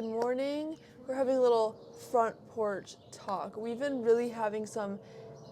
good morning. We're having a little front porch talk. We've been really having some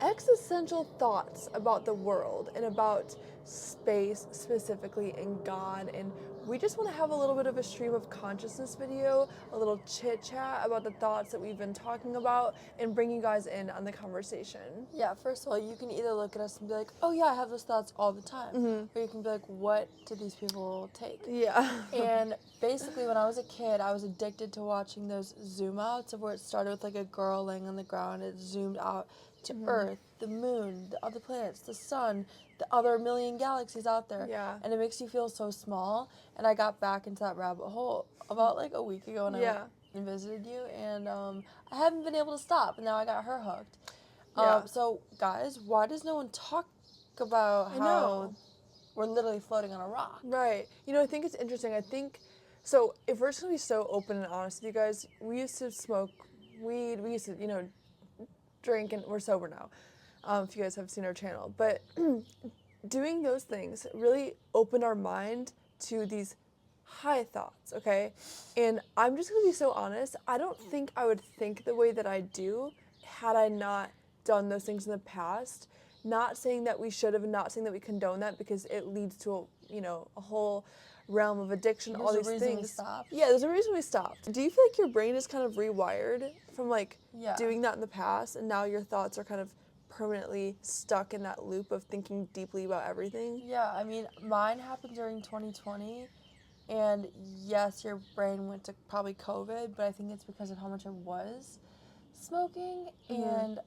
existential thoughts about the world and about space specifically and God, and we just want to have a little bit of a stream of consciousness video, a little chit chat about the thoughts that we've been talking about and bring you guys in on the conversation. Yeah, first of all, you can either look at us and be like, oh yeah, I have those thoughts all the time. Or you can be like, what do these people take? Yeah. And basically, when I was a kid, I was addicted to watching those zoom outs of where it started with like a girl laying on the ground. It zoomed out to Earth, the moon, the other planets, the sun, the other million galaxies out there. Yeah. And it makes you feel so small. And I got back into that rabbit hole about like a week ago when I went and visited you. And I haven't been able to stop. And now I got her hooked. Yeah. So, guys, why does no one talk about how we're literally floating on a rock? Right. You know, I think it's interesting. So if we're just going to be so open and honest with you guys, we used to smoke weed. We used to, drink, and we're sober now, if you guys have seen our channel. But doing those things really opened our mind to these high thoughts, okay? And I'm just going to be so honest. I don't think I would think the way that I do had I not done those things in the past. Not saying that we should have, and not saying that we condone that, because it leads to a whole realm of addiction. There's all these a reason things. we stopped. Yeah, there's a reason we stopped. Do you feel like your brain is kind of rewired from doing that in the past, and now your thoughts are kind of permanently stuck in that loop of thinking deeply about everything? Yeah, I mean, mine happened during 2020, and yes, your brain went to probably COVID, but I think it's because of how much I was smoking, and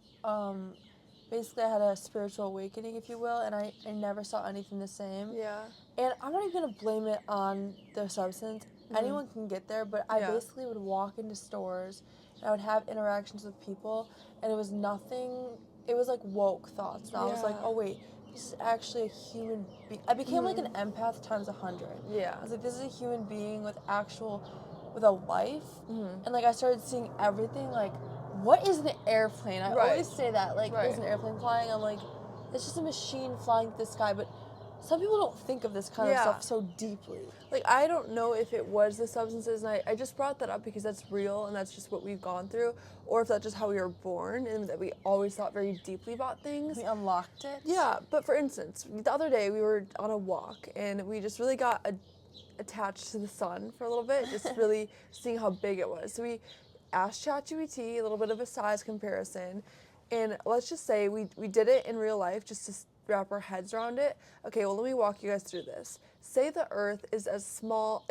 basically I had a spiritual awakening, if you will, and I never saw anything the same. Yeah. And I'm not even going to blame it on the substance. Anyone can get there, but I basically would walk into stores, and I would have interactions with people, and it was nothing, it was like woke thoughts. And I was like, oh wait, this is actually a human being. I became like an empath times 100. Yeah. I was like, this is a human being with a life. And like I started seeing everything, like, what is an airplane? I always say that, like, there's an airplane flying. I'm like, it's just a machine flying through the sky, but some people don't think of this kind of stuff so deeply. Like, I don't know if it was the substances, and I just brought that up because that's real and that's just what we've gone through, or if that's just how we were born and that we always thought very deeply about things. We unlocked it. Yeah, but for instance, the other day we were on a walk and we just really got attached to the sun for a little bit, just really seeing how big it was. So we asked ChatGPT a little bit of a size comparison, and let's just say we did it in real life just to wrap our heads around it. Okay, well, let me walk you guys through this. Say the Earth is as small,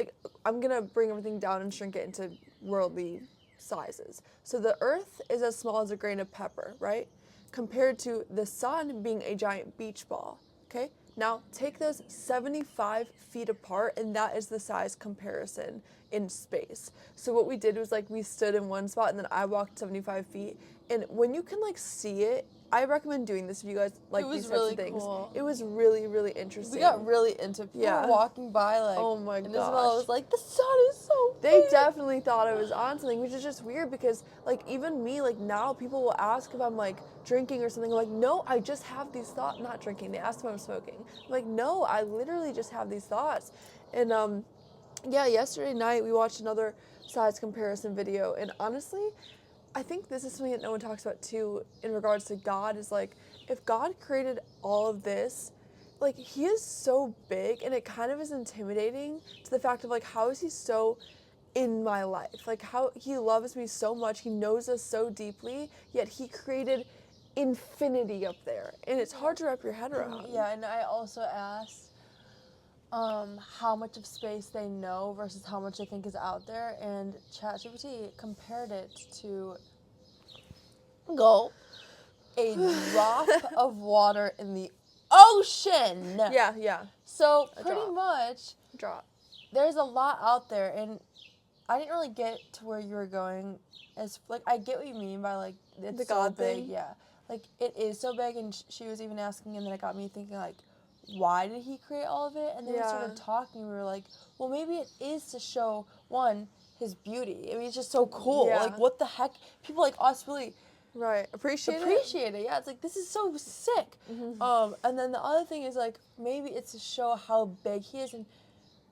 I'm gonna bring everything down and shrink it into worldly sizes. So the Earth is as small as a grain of pepper, right? Compared to the sun being a giant beach ball, okay? Now take those 75 feet apart, and that is the size comparison in space. So what we did was we stood in one spot and then I walked 75 feet. And when you can see it, I recommend doing this if you guys like these types of things. Cool. It was really, really interesting. We got really into people were walking by oh my and gosh. Isabella was like, the sun is so big. They definitely thought I was on something, which is just weird because even me, now people will ask if I'm drinking or something. I'm like, no, I just have these thoughts. Not drinking. They asked if I'm smoking. I'm like, no, I literally just have these thoughts. And yesterday night we watched another size comparison video, and honestly, I think this is something that no one talks about too in regards to God, is if God created all of this, he is so big, and it kind of is intimidating to the fact of how is he so in my life? How he loves me so much, he knows us so deeply, yet he created infinity up there, and it's hard to wrap your head around. Yeah, and I also asked how much of space they know versus how much they think is out there, and ChatGPT compared it to a drop of water in the ocean. Yeah. So pretty much drop. There's a lot out there, and I didn't really get to where you were going. As I get what you mean by it's the so God big. thing. Yeah, it is so big, and she was even asking, and then it got me thinking why did he create all of it? And then we started talking. We were like, well, maybe it is to show his beauty. I mean, it's just so cool. Yeah. What the heck? People like us really appreciate it. Yeah, it's this is so sick. And then the other thing is maybe it's to show how big he is, and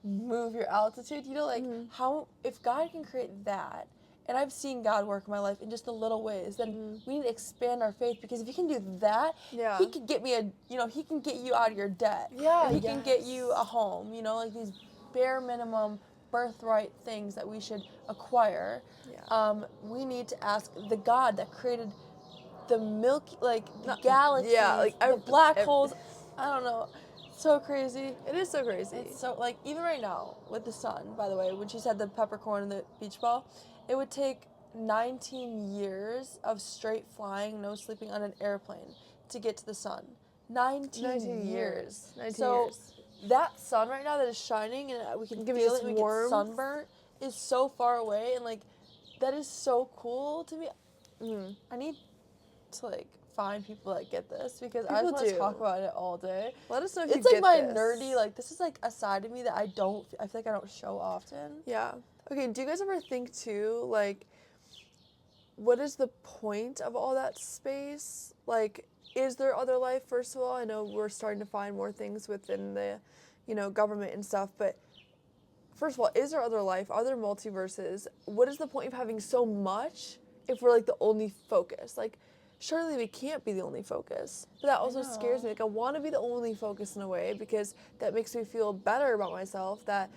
move your altitude. You know, like how if God can create that, and I've seen God work in my life in just the little ways, then we need to expand our faith, because if He can do that, Yeah. He could get me He can get you out of your debt. Yeah, And He can get you a home. You know, like these bare minimum birthright things that we should acquire. Yeah. We need to ask the God that created the milky, like the galaxies, the black holes. I don't know. So crazy. It is so crazy. It's so, like, even right now with the sun, by the way, when she said the peppercorn and the beach ball, it would take 19 years of straight flying, no sleeping on an airplane to get to the sun. 19 years. 19 so years. that sun right now that is shining and we can Giving feel us it, we warmth. get sunburnt, is so far away, and like that is so cool to me. I need to like find people that get this, because I just want to talk about it all day. Let us know if it's you like get my this. nerdy, like this is like a side of me that I feel like I don't show often. Yeah. Okay, do you guys ever think too, like, what is the point of all that space? Like, is there other life, first of all? I know we're starting to find more things within the, government and stuff, but first of all, is there other life? Are there multiverses? What is the point of having so much if we're, like, the only focus? Like, surely we can't be the only focus. But that also scares me. Like, I want to be the only focus in a way, because that makes me feel better about myself that,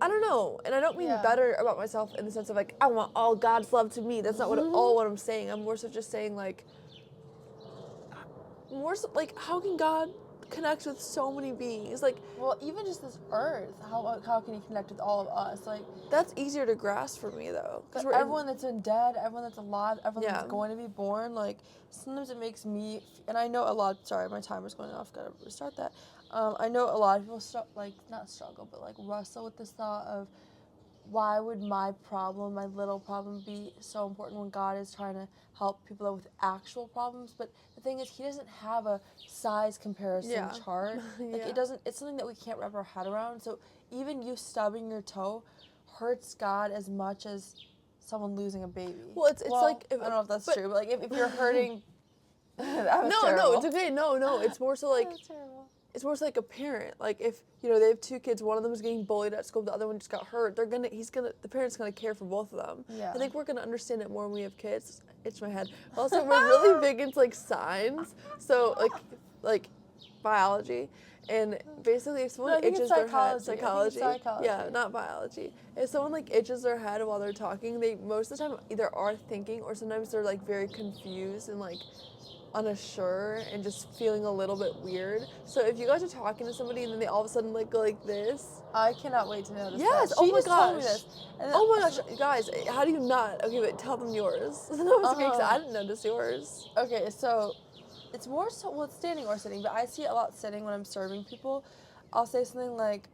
I don't know. And I don't mean better about myself in the sense of, like, I want all God's love to me. That's not what I'm saying. I'm more so just saying, like, how can God connect with so many beings? Like, well, even just this earth, how can He connect with all of us? Like, that's easier to grasp for me, though. Because everyone that's been dead, everyone that's alive, everyone that's going to be born, like, sometimes it makes me, and I know a lot, sorry, my timer's going off, gotta restart that. I know a lot of people, not struggle, but, like, wrestle with this thought of, why would my little problem, be so important when God is trying to help people with actual problems? But the thing is, He doesn't have a size comparison chart. Like, it's something that we can't wrap our head around. So even you stubbing your toe hurts God as much as someone losing a baby. Well, it's like, I don't know if that's true, but like if you're hurting, that was no, terrible. it's okay. No, it's more so like, it's more so like a parent. Like, if they have two kids, one of them is getting bullied at school, the other one just got hurt. The parent's gonna care for both of them. Yeah. I think we're gonna understand it more when we have kids. Itch my head. Also, we're really big into like signs. So like biology. And basically, if someone itches their head, psychology. Yeah, not biology. If someone like itches their head while they're talking, they most of the time either are thinking, or sometimes they're like very confused and like unsure and just feeling a little bit weird. So if you guys are talking to somebody and then they all of a sudden like go like this, I cannot wait to notice. Yes. That. Oh She my just told me gosh. this. Oh my gosh, guys, how do you not? Okay, but tell them yours. That was okay, 'cause I didn't notice yours. Okay, so it's more so, well, it's standing or sitting, but I see it a lot sitting when I'm serving people. I'll say something like,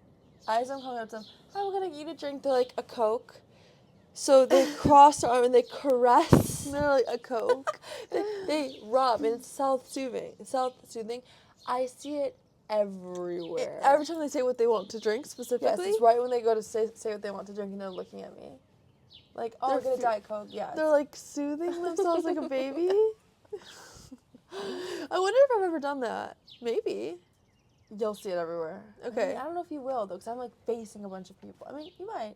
as I'm coming up to them, I'm gonna get you to drink. They're like, a Coke. So they cross their arm and they caress. And they're like a Coke. they rub, and it's self-soothing. I see it everywhere. Every time they say what they want to drink specifically. Yes, it's right when they go to say what they want to drink and they're looking at me. Like, oh, I'll get a Diet Coke. Yeah. They're like soothing themselves like a baby. I wonder if I've ever done that. Maybe. You'll see it everywhere. Okay. I don't know if you will, though, because I'm, like, facing a bunch of people. I mean, you might.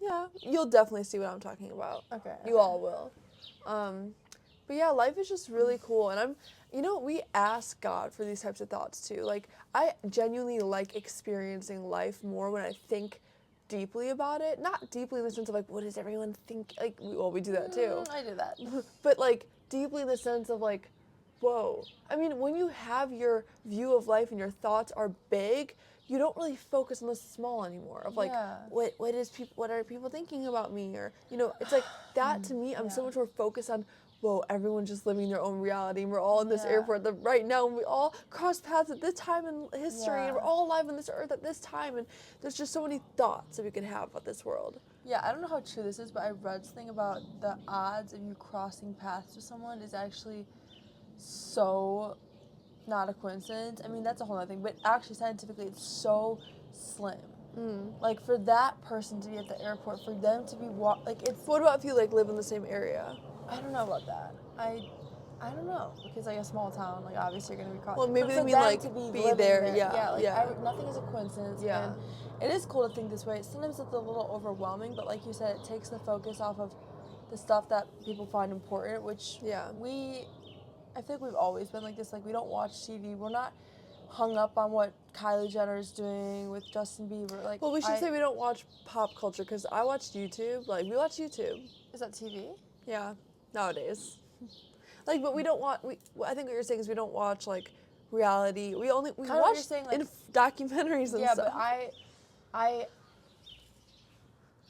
Yeah. You'll definitely see what I'm talking about. Okay. You all will. But yeah, life is just really cool. And we ask God for these types of thoughts too. Like, I genuinely like experiencing life more when I think deeply about it. Not deeply in the sense of like, what does everyone think? Like, we do that too. I do that. But like, deeply in the sense of like, whoa. I mean, when you have your view of life and your thoughts are big, you don't really focus on the small anymore. Of like, what are people thinking about me? Or it's like that to me. I'm so much more focused on, whoa, everyone's just living their own reality, and we're all in this airport right now, and we all cross paths at this time in history, and we're all alive on this earth at this time, and there's just so many thoughts that we could have about this world. Yeah, I don't know how true this is, but I read something about the odds of you crossing paths with someone is actually so not a coincidence. I mean, that's a whole other thing, but actually scientifically it's so slim. Like, for that person to be at the airport, for them to be it's. What about if you like live in the same area? I don't know about that. I don't know, because like a small town, like obviously you're gonna be caught. Well, maybe but they for mean them like to be be living there. there, Yeah, like yeah, nothing is a coincidence, yeah, and it is cool to think this way. Sometimes it's a little overwhelming, but like you said, it takes the focus off of the stuff that people find important, which yeah. I think we've always been like this. Like we don't watch TV. We're not hung up on what Kylie Jenner is doing with Justin Bieber. Like, Well, we should say we don't watch pop culture because I watch YouTube. Like we watch YouTube. Is that TV? Yeah, nowadays. Like, but we don't want. I think what you're saying is we don't watch like reality. We Kinda what watch you're saying, like- documentaries and Yeah, stuff. but I,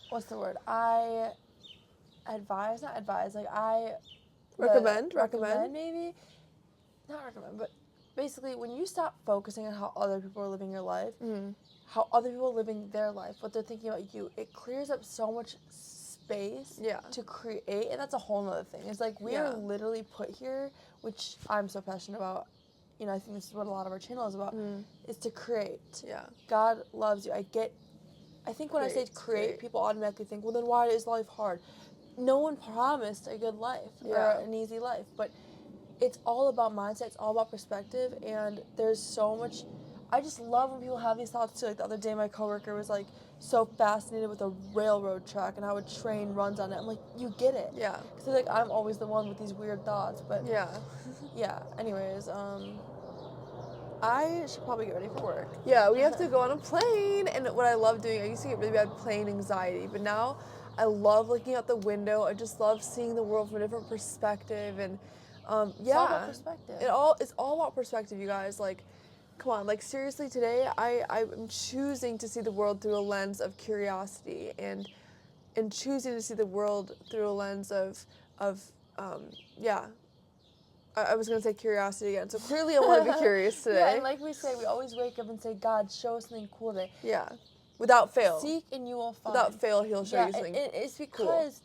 what's the word? I advise, not advise. Like Recommend maybe, not recommend, but basically when you stop focusing on how other people are living your life, how other people are living their life, what they're thinking about you, it clears up so much space Yeah. to create, and that's a whole nother thing. It's like we Yeah. are literally put here, which I'm so passionate about. You know, I think this is what a lot of our channel is about, is to create. Yeah. God loves you. I think when I say create, people automatically think, well, then why is life hard? No one promised a good life or an easy life, but it's all about mindset. It's all about perspective, and there's so much. I just love when people have these thoughts too. Like the other day, my coworker was like so fascinated with a railroad track and how a train runs on it. I'm like, you get it. Yeah. So like I'm always the one with these weird thoughts, but Yeah. yeah. Anyways, I should probably get ready for work. Yeah, we have to go on a plane, and what I love doing, I used to get really bad plane anxiety, but now I love looking out the window. I just love seeing the world from a different perspective, and It's all about perspective. It's all about perspective, you guys. Like, come on, like seriously, today I'm choosing to see the world through a lens of curiosity, and choosing to see the world through a lens of yeah. I was gonna say curiosity again, so clearly I want to be curious today. Yeah, and like we say, we always wake up and say, God, show us something cool today. Yeah, without fail. Seek and you will find. Without fail, He'll show you something. And it's because,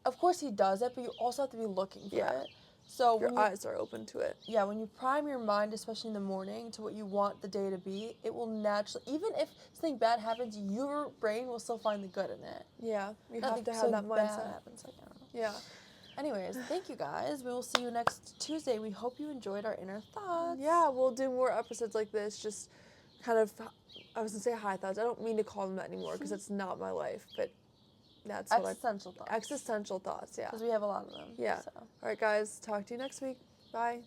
of course, He does it, but you also have to be looking for it. So your eyes are open to it. Yeah, when you prime your mind, especially in the morning, to what you want the day to be, it will naturally, even if something bad happens, your brain will still find the good in it. Yeah, you have to have something that bad mindset. happens, like, I don't know. Yeah. Anyways, thank you guys. We will see you next Tuesday. We hope you enjoyed our inner thoughts. Yeah, we'll do more episodes like this. Just kind of, I was gonna say high thoughts. I don't mean to call them that anymore because it's not my life, but that's what Existential thoughts. Existential thoughts. Yeah. Because we have a lot of them. Yeah. So. All right, guys. Talk to you next week. Bye.